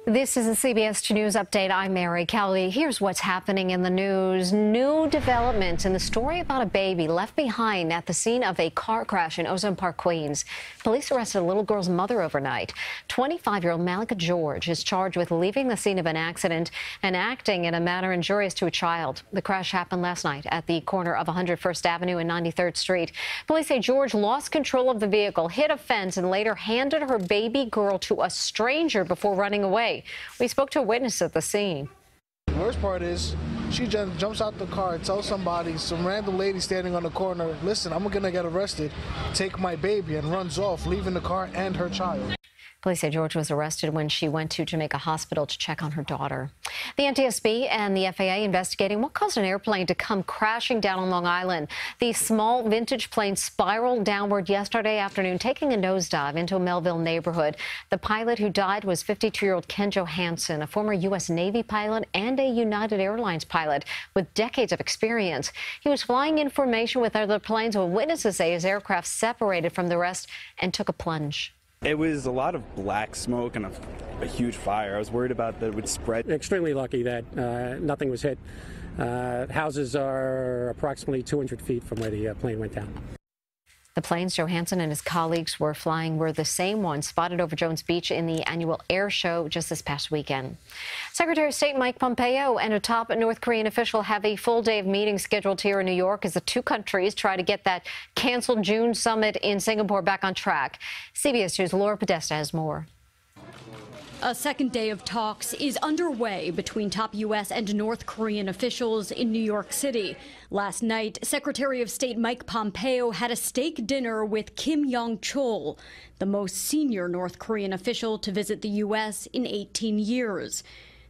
This is a CBS2 News Update. I'm Mary Calvi. Here's what's happening in the news. New developments in the story about a baby left behind at the scene of a car crash in Ozone Park, Queens. Police arrested a little girl's mother overnight. 25-year-old Malika George is charged with leaving the scene of an accident and acting in a manner injurious to a child. The crash happened last night at the corner of 101st Avenue and 93rd Street. Police say George lost control of the vehicle, hit a fence, and later handed her baby girl to a stranger before running away. We spoke to a witness at the scene. The worst part is she jumps out the car and tells somebody, some random lady standing on the corner, listen, I'm going to get arrested, take my baby, and runs off, leaving the car and her child. Police say George was arrested when she went to Jamaica Hospital to check on her daughter. The NTSB and the FAA investigating what caused an airplane to come crashing down on Long Island. The small vintage plane spiraled downward yesterday afternoon, taking a nosedive into a Melville neighborhood. The pilot who died was 52-year-old Ken Johansson, a former U.S. Navy pilot and a United Airlines pilot with decades of experience. He was flying in formation with other planes when witnesses say his aircraft separated from the rest and took a plunge. It was a lot of black smoke and a huge fire. I was worried about that it would spread. Extremely lucky that nothing was hit. Houses are approximately 200 feet from where the plane went down. The planes Johansson and his colleagues were flying were the same ones spotted over Jones Beach in the annual air show just this past weekend. Secretary of State Mike Pompeo and a top North Korean official have a full day of meetings scheduled here in New York as the two countries try to get that canceled June summit in Singapore back on track. CBS 2's Laura Podesta has more. A second day of talks is underway between top U.S. and North Korean officials in New York City. Last night, Secretary of State Mike Pompeo had a steak dinner with Kim Yong-chol, the most senior North Korean official to visit the U.S. in 18 years.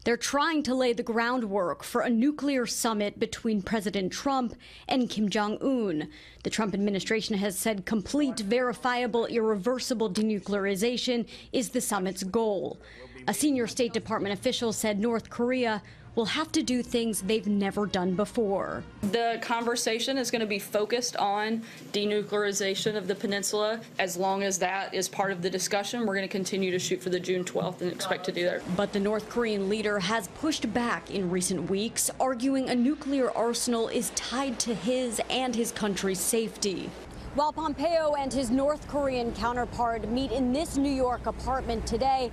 They're trying to lay the groundwork for a nuclear summit between President Trump and Kim Jong-un. The Trump administration has said complete, verifiable, irreversible denuclearization is the summit's goal. A senior State Department official said North Korea will have to do things they've never done before. The conversation is going to be focused on denuclearization of the peninsula. As long as that is part of the discussion, we're going to continue to shoot for the June 12th and expect to do that. But the North Korean leader has pushed back in recent weeks, arguing a nuclear arsenal is tied to his and his country's safety. While Pompeo and his North Korean counterpart meet in this New York apartment today,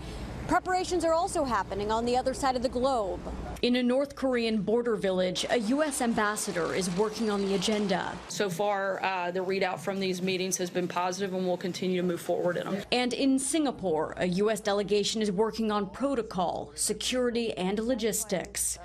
preparations are also happening on the other side of the globe. In a North Korean border village, a U.S. ambassador is working on the agenda. So far, the readout from these meetings has been positive, and we'll continue to move forward in them. And in Singapore, a U.S. delegation is working on protocol, security, and logistics.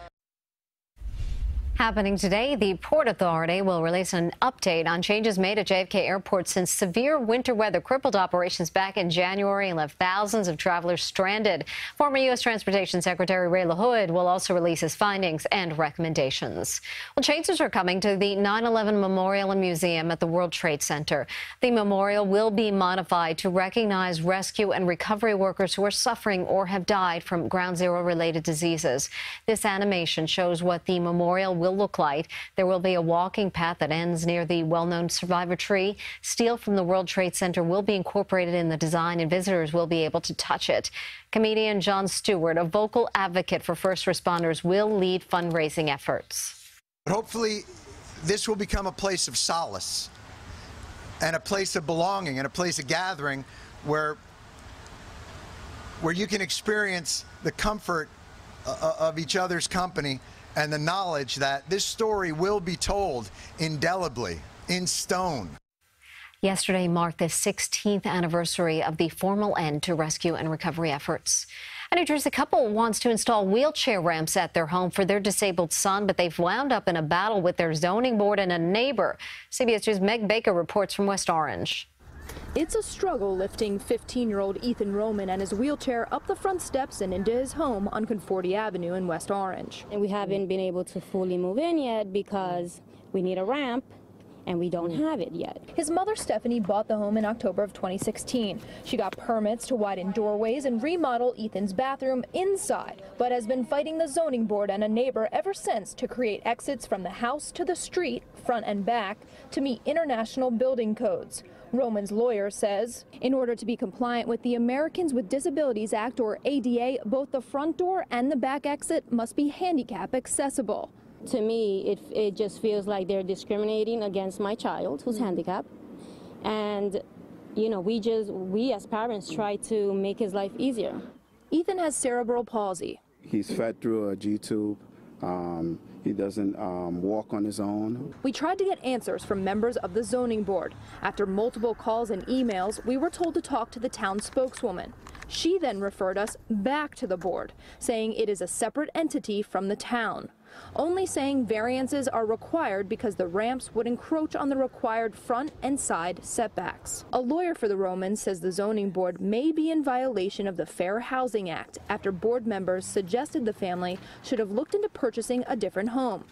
Happening today, the Port Authority will release an update on changes made at JFK Airport since severe winter weather crippled operations back in January and left thousands of travelers stranded. Former U.S. Transportation Secretary Ray LaHood will also release his findings and recommendations. Well, changes are coming to the 9/11 Memorial and Museum at the World Trade Center. The memorial will be modified to recognize rescue and recovery workers who are suffering or have died from Ground Zero-related diseases. This animation shows what the memorial will look like. There will be a walking path that ends near the well-known survivor tree. Steel from the World Trade Center will be incorporated in the design, and visitors will be able to touch it. Comedian Jon Stewart, a vocal advocate for first responders, will lead fundraising efforts. Hopefully, this will become a place of solace and a place of belonging and a place of gathering where you can experience the comfort of each other's company and the knowledge that this story will be told indelibly, in stone. Yesterday marked the 16th anniversary of the formal end to rescue and recovery efforts. A New Jersey couple wants to install wheelchair ramps at their home for their disabled son, but they've wound up in a battle with their zoning board and a neighbor. CBS 2's Meg Baker reports from West Orange. It's a struggle lifting 15-year-old Ethan Roman and his wheelchair up the front steps and into his home on Conforti Avenue in West Orange. And we haven't been able to fully move in yet because we need a ramp and we don't have it yet. His mother, Stephanie, bought the home in October of 2016. She got permits to widen doorways and remodel Ethan's bathroom inside, but has been fighting the zoning board and a neighbor ever since to create exits from the house to the street, front and back, to meet international building codes. Roman's lawyer says in order to be compliant with the Americans with Disabilities Act, or ADA, both the front door and the back exit must be handicap accessible. To me, it just feels like they're discriminating against my child who's handicapped. And, you know, we as parents try to make his life easier. Ethan has cerebral palsy. He's fed through a G-tube. He doesn't walk on his own. We tried to get answers from members of the zoning board. After multiple calls and emails, we were told to talk to the town spokeswoman. She then referred us back to the board, saying it is a separate entity from the town, only saying variances are required because the ramps would encroach on the required front and side setbacks. A lawyer for the Romans says the zoning board may be in violation of the Fair Housing Act after board members suggested the family should have looked into purchasing a different home.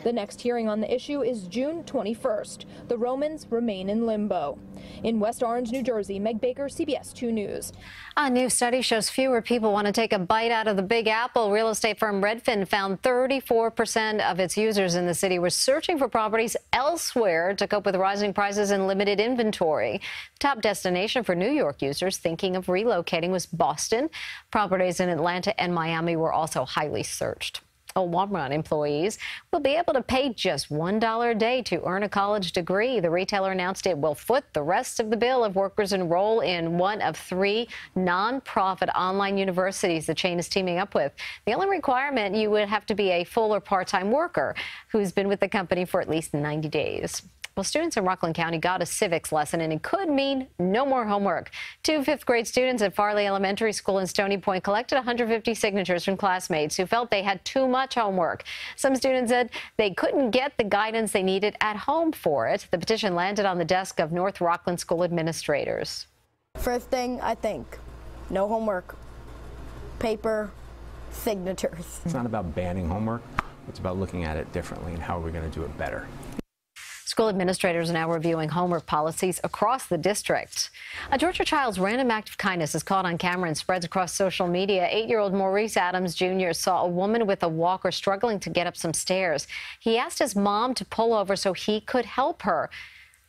The next hearing on the issue is June 21st. The Romans remain in limbo. In West Orange, New Jersey, Meg Baker, CBS 2 News. A new study shows fewer people want to take a bite out of the Big Apple. Real estate firm Redfin found 34% of its users in the city were searching for properties elsewhere to cope with rising prices and limited inventory. Top destination for New York users thinking of relocating was Boston. Properties in Atlanta and Miami were also highly searched. Walmart employees will be able to pay just $1 a day to earn a college degree. The retailer announced it will foot the rest of the bill if workers enroll in one of 3 nonprofit online universities the chain is teaming up with. The only requirement, you would have to be a full or part-time worker who's been with the company for at least 90 days. Well, students in Rockland County got a civics lesson, and it could mean no more homework. 2 fifth-grade students at Farley Elementary School in Stony Point collected 150 signatures from classmates who felt they had too much homework. Some students said they couldn't get the guidance they needed at home for it. The petition landed on the desk of North Rockland School administrators. First thing, I think, no homework, paper, signatures. It's not about banning homework. It's about looking at it differently and how are we going to do it better. School administrators are now reviewing homework policies across the district. A Georgia child's random act of kindness is caught on camera and spreads across social media. 8-year-old Maurice Adams Jr. saw a woman with a walker struggling to get up some stairs. He asked his mom to pull over so he could help her.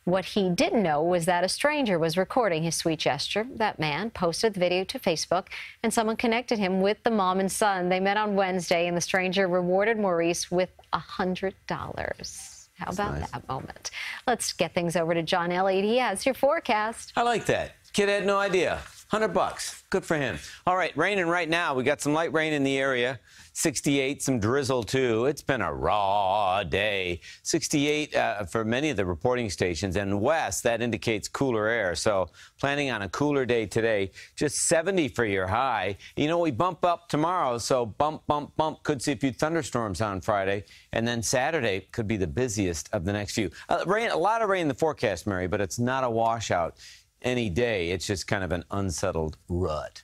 What he didn't know was that a stranger was recording his sweet gesture. That man posted the video to Facebook, and someone connected him with the mom and son. They met on Wednesday, and the stranger rewarded Maurice with $100. How about that moment? Let's get things over to John Elliott. He has your forecast. I like that. Kid had no idea. $100. Good for him. All right, raining right now. We got some light rain in the area. 68, some drizzle, too. It's been a raw day. 68 for many of the reporting stations. And west, that indicates cooler air. So planning on a cooler day today. Just 70 for your high. You know, we bump up tomorrow. So bump, bump, bump. Could see a few thunderstorms on Friday. And then Saturday could be the busiest of the next few. Rain, a lot of rain in the forecast, Mary, but it's not a washout any day. It's just kind of an unsettled rut.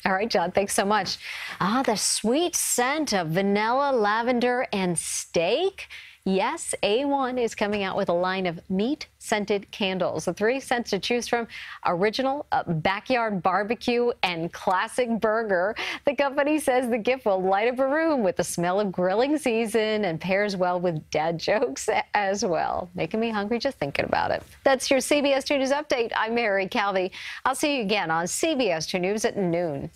All right, John, thanks so much. The sweet scent of vanilla, lavender, and steak. Yes, A1 is coming out with a line of meat-scented candles. The 3 scents to choose from: original, backyard barbecue, and classic burger. The company says the gift will light up a room with the smell of grilling season and pairs well with dad jokes as well. Making me hungry just thinking about it. That's your CBS 2 News Update. I'm Mary Calvi. I'll see you again on CBS 2 News at noon.